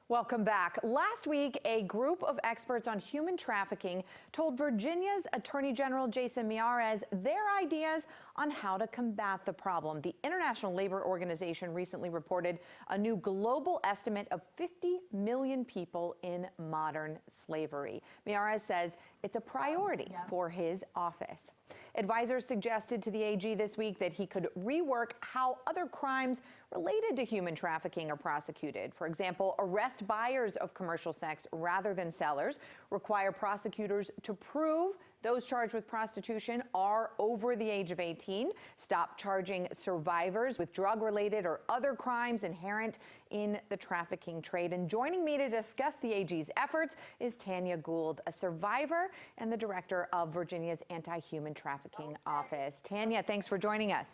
Welcome back. Last week, a group of experts on human trafficking told Virginia's Attorney General Jason Miyares their ideas on how to combat the problem. The International Labor Organization recently reported a new global estimate of 50 million people in modern slavery. Miyares says it's a priority for his office. Advisors suggested to the AG this week that he could rework how other crimes related to human trafficking are prosecuted. For example, arrest buyers of commercial sex rather than sellers, require prosecutors to prove those charged with prostitution are over the age of 18, stop charging survivors with drug-related or other crimes inherent in the trafficking trade. And joining me to discuss the AG's efforts is Tanya Gould, a survivor and the director of Virginia's Anti-Human Trafficking Office. Tanya, thanks for joining us.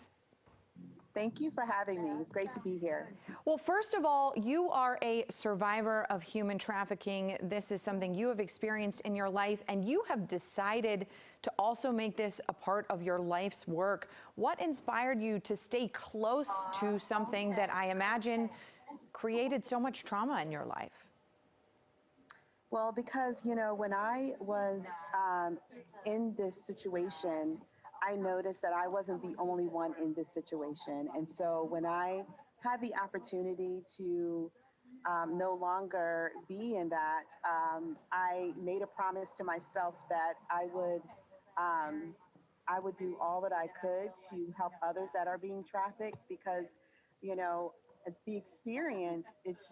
Thank you for having me. It's great to be here. Well, first of all, you are a survivor of human trafficking. This is something you have experienced in your life, and you have decided to also make this a part of your life's work. What inspired you to stay close to something that I imagine created so much trauma in your life? Well, because, you know, when I was in this situation, I noticed that I wasn't the only one in this situation. And so when I had the opportunity to no longer be in that, I made a promise to myself that I would do all that I could to help others that are being trafficked, because, you know, the experience, it's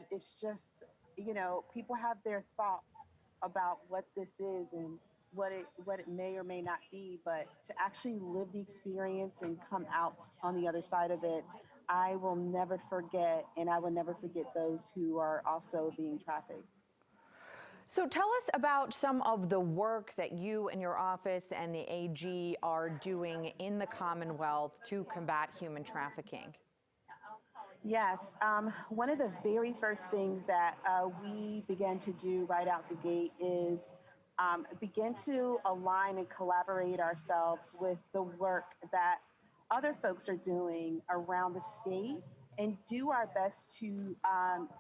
just, you know, people have their thoughts about what this is and what it may or may not be, but to actually live the experience and come out on the other side of it, I will never forget, and I will never forget those who are also being trafficked. So tell us about some of the work that you and your office and the AG are doing in the Commonwealth to combat human trafficking. Yes, one of the very first things that we began to do right out the gate is begin to align and collaborate ourselves with the work that other folks are doing around the state, and do our best to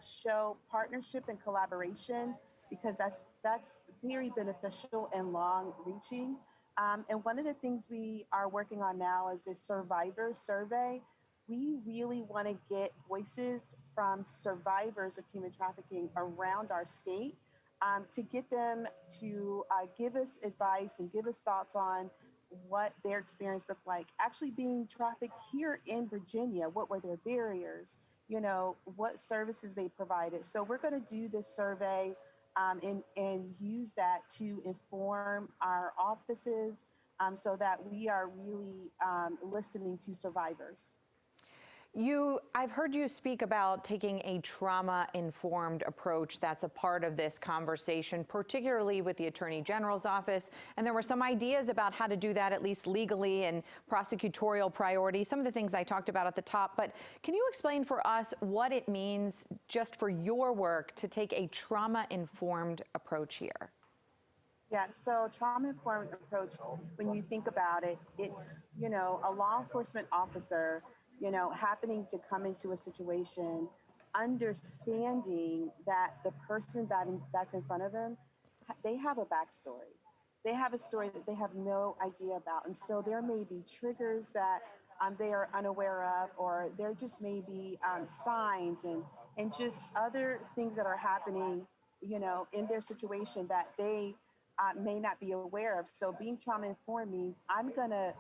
show partnership and collaboration, because that's very beneficial and long-reaching. And one of the things we are working on now is this survivor survey. We really want to get voices from survivors of human trafficking around our state, to get them to give us advice and give us thoughts on what their experience looked like actually being trafficked here in Virginia. What were their barriers? You know, what services they provided. So we're going to do this survey and use that to inform our offices, so that we are really listening to survivors. I've heard you speak about taking a trauma-informed approach. That's a part of this conversation, particularly with the Attorney General's office. And there were some ideas about how to do that, at least legally, and prosecutorial priority, some of the things I talked about at the top. But can you explain for us what it means just for your work to take a trauma-informed approach here? Yeah, so trauma-informed approach, when you think about it, it's, you know, a law enforcement officer, you know, happening to come into a situation, understanding that the person that's in front of them, they have a backstory. They have a story that they have no idea about. And so there may be triggers that they are unaware of, or there just may be signs and just other things that are happening, you know, in their situation that they may not be aware of. So being trauma-informed means I'm gonna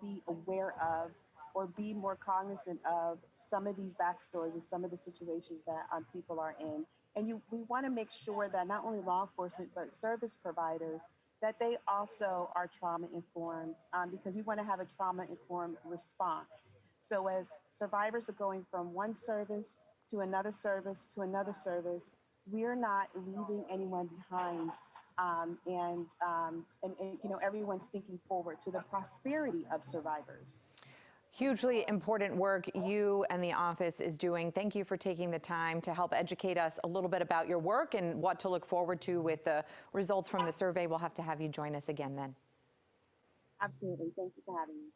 be aware of or be more cognizant of some of these backstories and some of the situations that people are in. And we want to make sure that not only law enforcement, but service providers, that they also are trauma-informed, because we want to have a trauma-informed response. So as survivors are going from one service to another service to another service, we're not leaving anyone behind. And you know, everyone's thinking forward to the prosperity of survivors. Hugely important work you and the office is doing. Thank you for taking the time to help educate us a little bit about your work and what to look forward to with the results from the survey. We'll have to have you join us again then. Absolutely. Thank you for having me.